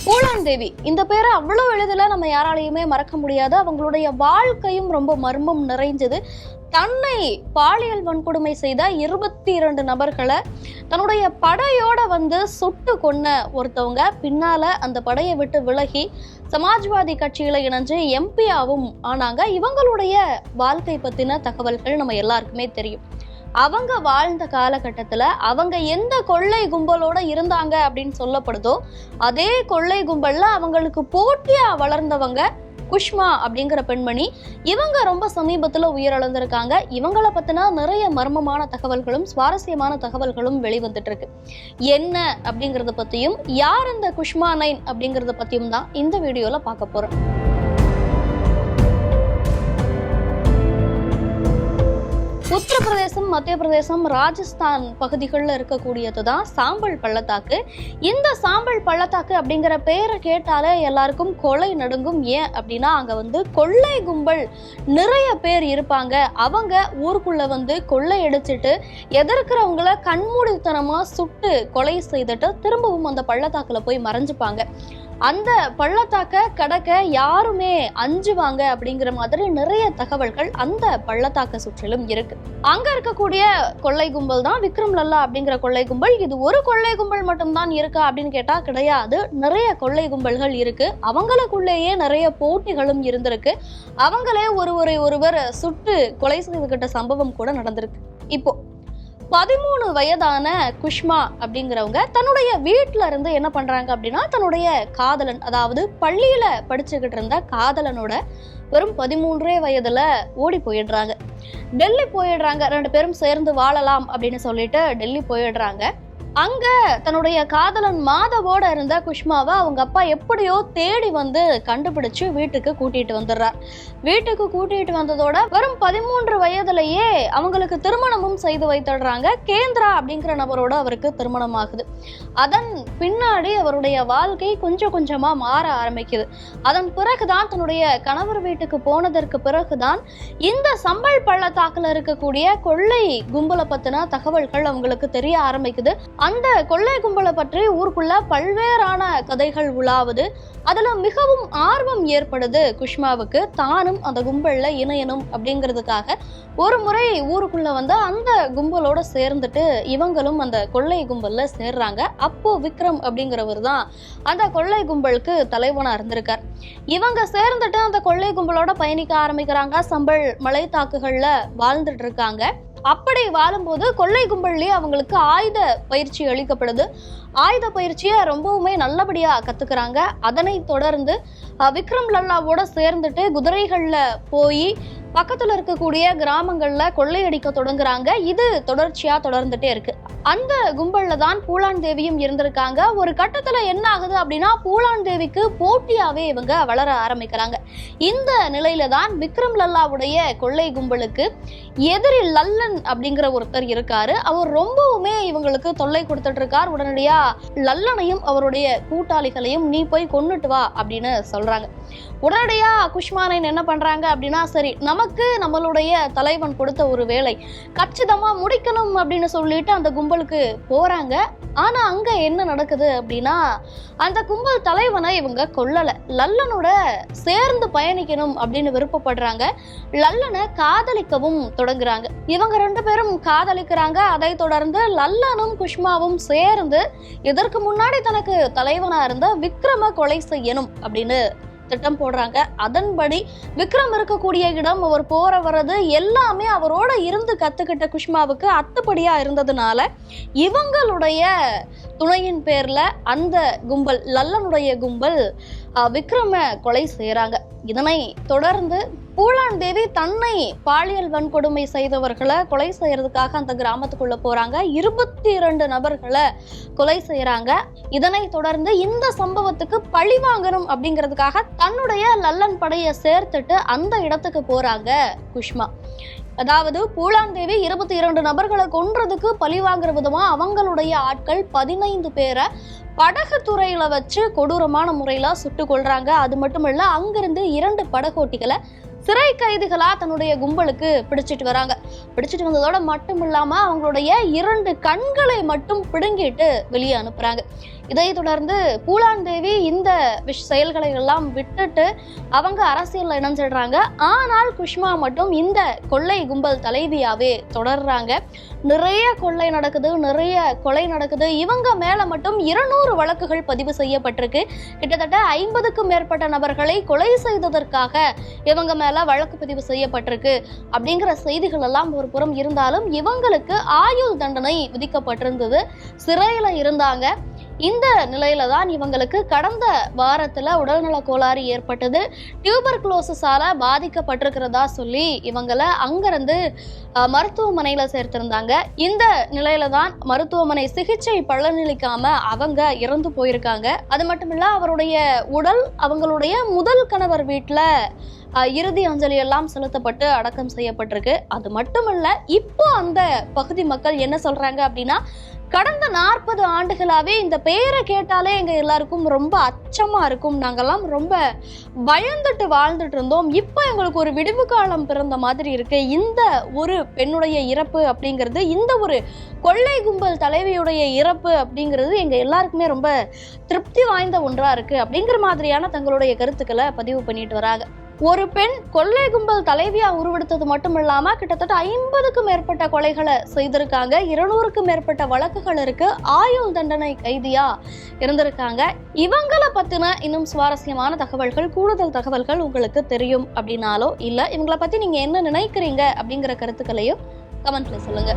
பூலான் தேவி இந்த பேரை அவ்வளவு எளிதில் நம்ம யாராலையுமே மறக்க முடியாது. அவங்களுடைய வாழ்க்கையும் ரொம்ப மர்மம் நிறைஞ்சது. தன்னை பாலியல் வன்கொடுமை செய்த 22 நபர்களை தன்னுடைய படையோட சுட்டு கொன்ன ஒருத்தவங்க பின்னால அந்த படையை விட்டு விலகி சமாஜ்வாதி கட்சியில இணைஞ்சு எம்பியாவும் ஆனாங்க. இவங்களுடைய வாழ்க்கை பத்தின தகவல்கள் நம்ம எல்லாருக்குமே தெரியும். அவங்க வாழ்ந்த காலகட்டத்துல அவங்க எந்த கொள்ளை கும்பலோட இருந்தாங்க அப்படின்னு சொல்லப்படுதோ அதே கொள்ளை கும்பல்ல அவங்களுக்கு போட்டியா வளர்ந்தவங்க குஷ்மா அப்படிங்கிற பெண்மணி. இவங்க ரொம்ப சமீபத்துல உயிரிழந்திருக்காங்க. இவங்களை பத்தினா நிறைய மர்மமான தகவல்களும் சுவாரஸ்யமான தகவல்களும் வெளிவந்துட்டு இருக்கு. என்ன அப்படிங்கறத பத்தியும் யார் இந்த குஷ்மா 9 அப்படிங்கறத பத்தியும் தான் இந்த வீடியோல பார்க்க போறோம். உத்தரப்பிரதேசம், மத்திய பிரதேசம், ராஜஸ்தான் பகுதிகளில் இருக்கக்கூடியது தான் சாம்பல் பள்ளத்தாக்கு. இந்த சாம்பல் பள்ளத்தாக்கு அப்படிங்கிற பேரை கேட்டாலே எல்லாருக்கும் கொலை நடுங்கும். ஏன் அப்படின்னா அங்க கொள்ளை கும்பல் நிறைய பேர் இருப்பாங்க. அவங்க ஊருக்குள்ள கொள்ளை அடிச்சுட்டு எதிர்க்கிறவங்கள கண்மூடித்தனமா சுட்டு கொலை செய்துட்டு திரும்பவும் அந்த பள்ளத்தாக்குல போய் மறைஞ்சுப்பாங்க. அந்த பள்ளத்தாக்க கடக்க யாருமே அஞ்சுவாங்க அப்படிங்கிற மாதிரி நிறைய தகவல்கள் அந்த பள்ளத்தாக்க சுற்றிலும் இருக்கு. அங்க இருக்கக்கூடிய கொள்ளை கும்பல் தான் விக்ரம் லல்லா அப்படிங்கிற கொள்ளை கும்பல். இது ஒரு கொள்ளை கும்பல் மட்டும்தான் இருக்கா அப்படின்னு கேட்டா கிடையாது. நிறைய கொள்ளை கும்பல்கள் இருக்கு. அவங்களுக்குள்ளேயே நிறைய போட்டிகளும் இருந்திருக்கு. அவங்களே ஒருவர் சுட்டு கொலை செய்துகிட்ட சம்பவம் கூட நடந்திருக்கு. இப்போ 13 வயதான குஷ்மா அப்படிங்கிறவங்க தன்னுடைய வீட்டுல இருந்து என்ன பண்றாங்க அப்படின்னா தன்னுடைய காதலன், அதாவது பள்ளியில படிச்சுக்கிட்டு இருந்த காதலனோட வெறும் 13 வயதுல ஓடி போயிடுறாங்க. டெல்லி போயிடுறாங்க. 2 பேரும் சேர்ந்து வாழலாம் அப்படின்னு சொல்லிட்டு டெல்லி போயிடுறாங்க. அங்க தன்னுடைய காதலன் மாதவோட இருந்த குஷ்மாவை அவங்க அப்பா எப்படியோ தேடி கண்டுபிடிச்சு வீட்டுக்கு கூட்டிட்டு வந்துடுறார். வீட்டுக்கு கூட்டிட்டு வந்ததோட வெறும் 13 வயதுலயே அவங்களுக்கு திருமணமும் செய்து வைத்துடுறாங்க. கேந்திரா அப்படிங்கிற நபரோட அவருக்கு திருமணம் ஆகுது. அதன் பின்னாடி அவருடைய வாழ்க்கை கொஞ்சம் கொஞ்சமா மாற ஆரம்பிக்குது. அதன் பிறகுதான் தன்னுடைய கணவர் வீட்டுக்கு போனதற்கு பிறகுதான் இந்த சம்பல் பள்ளத்தாக்குல இருக்கக்கூடிய கொள்ளை கும்பலை பத்தின தகவல்கள் அவங்களுக்கு தெரிய ஆரம்பிக்குது. அந்த கொள்ளை கும்பலை பற்றி ஊருக்குள்ள பல்வேறான கதைகள் உலாவுது. அதுல மிகவும் ஆர்வம் ஏற்படுது குஷ்மாவுக்கு. தானும் அந்த கும்பல்ல இணையணும் அப்படிங்கிறதுக்காக ஒரு முறை ஊருக்குள்ள அந்த கும்பலோட சேர்ந்துட்டு இவங்களும் அந்த கொள்ளை கும்பல்ல சேர்றாங்க. அப்போ விக்ரம் அப்படிங்கிறவர் தான் அந்த கொள்ளை கும்பலுக்கு தலைவனா இருந்திருக்கார். இவங்க சேர்ந்துட்டு அந்த கொள்ளை கும்பலோட பயணிக்க ஆரம்பிக்கிறாங்க. சம்பல் மலை தாக்குகள்ல வாழ்ந்துட்டு இருக்காங்க. அப்படி வாழும்போது கொள்ளை கும்பல்லேயே அவங்களுக்கு ஆயுத பயிற்சி அளிக்கப்படுது. ஆயுத பயிற்சியை ரொம்பவுமே நல்லபடியா கத்துக்கிறாங்க. அதனை தொடர்ந்து விக்ரம் லல்லாவோட சேர்ந்துட்டு குதிரைகள்ல போய் பக்கத்துல இருக்கக்கூடிய கிராமங்கள்ல கொள்ளையடிக்க தொடங்குறாங்க. இது தொடர்ச்சியா தொடர்ந்துட்டே இருக்கு. அந்த கும்பல்ல தான் பூலான் தேவியும் இருந்திருக்காங்க. ஒரு கட்டத்துல என்ன ஆகுது அப்படின்னா பூலான் தேவிக்கு போட்டியாவே இவங்க வளர ஆரம்பிக்கிறாங்க. இந்த நிலையில தான் விக்ரம் லல்லாவுடைய கொள்ளை கும்பலுக்கு எதிரி லல்லன் அப்படிங்கிற ஒருத்தர் இருக்காரு. அவர் ரொம்பவுமே இவங்களுக்கு தொல்லை கொடுத்துட்டு இருக்கார். உடனடியா லல்லனையும் அவருடைய கூட்டாளிகளையும் நீ போய் கொன்னுட்டு வா அப்படின்னு சொல்றாங்க. உடனடியா குஷ்மா 9 என்ன பண்றாங்க அப்படின்னா சரி நமக்கு நம்மளுடைய தலைவன் கொடுத்த ஒரு வேலை கச்சிதமா முடிக்கணும் அப்படின்னு சொல்லிட்டு அந்த கும்பலுக்கு போறாங்க. ஆனா அங்க என்ன நடக்குது அப்படின்னா அந்த கும்பல் தலைவனை இவங்க கொல்லல. லல்லனோட சேர்ந்து பயணிக்கணும் அப்படின்னு விருப்பப்படுறாங்க. லல்லனை காதலிக்கவும் தொடங்குறாங்க. இவங்க 2 பேரும் காதலிக்கிறாங்க. அதை தொடர்ந்து லல்லனும் குஷ்மாவும் சேர்ந்து இதற்கு முன்னாடி தனக்கு தலைவனா இருந்த விக்ரம கொலை செய்யணும் அப்படின்னு திட்டம் போடுறாங்க. அதன்படி விக்ரம் இருக்கக்கூடிய இடம், அவர் போற வர்றது எல்லாமே அவரோட இருந்து கத்துக்கிட்ட குஷ்மாவுக்கு அத்துப்படியா இருந்ததுனால இவங்களுடைய துணையின் பேர்ல அந்த கும்பல், லல்லனுடைய கும்பல் விக்ரம கொலை செய்யறாங்க. இதனை தொடர்ந்து பூலான் தேவி தன்னை பாலியல் வன்கொடுமை செய்தவர்களை கொலை செய்யறதுக்காக அந்த கிராமத்துக்குள்ள போறாங்க. 22 நபர்களை கொலை செய்யறாங்க. இதனை தொடர்ந்து இந்த சம்பவத்துக்கு பழி வாங்கணும் அப்படிங்கிறதுக்காக தன்னுடைய லல்லன் படையை சேர்த்துட்டு அந்த இடத்துக்கு போறாங்க குஷ்மா. அதாவது பூலான் தேவி 22 நபர்களை கொன்றதுக்கு பழி வாங்குற விதமா அவங்களுடைய ஆட்கள் 15 பேரை படகு துறையில வச்சு கொடூரமான முறையில சுட்டு கொள்றாங்க. அது மட்டும் இல்ல அங்கிருந்து 2 படகோட்டிகளை சிறை கைதிகளா தன்னுடைய கும்பலுக்கு பிடிச்சிட்டு வராங்க. பிடிச்சிட்டு வந்ததோட மட்டும் இல்லாம அவங்களுடைய 2 கண்களை மட்டும் பிடுங்கிட்டு வெளியே அனுப்புறாங்க. இதை தொடர்ந்து பூலான் தேவி இந்த செயல்களை எல்லாம் விட்டுட்டு அவங்க அரசியல்ல இணைஞ்சிடுறாங்க. ஆனால் குஷ்மா மட்டும் இந்த கொள்ளை கும்பல் தலைவியாவே தொடர்றாங்க. நிறைய கொள்ளை நடக்குது, நிறைய கொலை நடக்குது. இவங்க மேல மட்டும் 200 வழக்குகள் பதிவு செய்யப்பட்டிருக்கு. கிட்டத்தட்ட 50க்கும் மேற்பட்ட நபர்களை கொலை செய்ததற்காக இவங்க மேல வழக்கு பதிவு செய்யப்பட்டிருக்கு அப்படிங்கிற செய்திகள் எல்லாம் ஒரு புறம் இருந்தாலும் இவங்களுக்கு ஆயுள் தண்டனை விதிக்கப்பட்டிருந்தது. சிறையில இருந்தாங்க. இந்த நிலையில தான் இவங்களுக்கு கடந்த வாரத்துல உடல்நல கோளாறு ஏற்பட்டது. டியூபர்குலோசிஸால பாதிக்கப்பட்டிருக்கிறதா சொல்லி இவங்களை அங்கிருந்து மருத்துவமனையில சேர்த்திருந்தாங்க. இந்த நிலையில தான் மருத்துவமனை சிகிச்சை பலனளிக்காம அவங்க இறந்து போயிருக்காங்க. அது மட்டும் இல்ல, அவருடைய உடல் அவங்களுடைய முதல் கணவர் வீட்டுல இறுதி அஞ்சலி எல்லாம் செலுத்தப்பட்டு அடக்கம் செய்யப்பட்டிருக்கு. அது மட்டுமல்ல, இப்போ அந்த பகுதி மக்கள் என்ன சொல்றாங்க அப்படின்னா, கடந்த 40 ஆண்டுகளாவே இந்த பெயரை கேட்டாலே எங்க எல்லாருக்கும் ரொம்ப அச்சமா இருக்கும், நாங்கெல்லாம் ரொம்ப பயந்துட்டு வாழ்ந்துட்டு இருந்தோம், இப்போ எங்களுக்கு ஒரு விடிவு காலம் பிறந்த மாதிரி இருக்கு. இந்த ஒரு பெண்ணுடைய இறப்பு அப்படிங்கிறது, இந்த ஒரு கொள்ளை கும்பல் தலைவியுடைய இறப்பு அப்படிங்கிறது எங்க எல்லாருக்குமே ரொம்ப திருப்தி வாய்ந்த ஒன்றா இருக்கு அப்படிங்கிற மாதிரியான தங்களுடைய கருத்துக்களை பதிவு பண்ணிட்டு வராங்க. ஒரு பெண் கொள்ளை கும்பல் தலைவியா உருவெடுத்தது மட்டும் இல்லாம கிட்டத்தட்ட 50க்கும் மேற்பட்ட கொலைகளை செய்திருக்காங்க. 200க்கும் மேற்பட்ட வழக்குகள் இருக்கு. ஆயுள் தண்டனை கைதியா இருந்திருக்காங்க. இவங்களை பத்தின இன்னும் சுவாரஸ்யமான தகவல்கள், கூடுதல் தகவல்கள் உங்களுக்கு தெரியும் அப்படின்னாலோ இல்ல இவங்களை பத்தி நீங்க என்ன நினைக்கிறீங்க அப்படிங்கிற கருத்துக்களையும் கமெண்ட்ல சொல்லுங்க.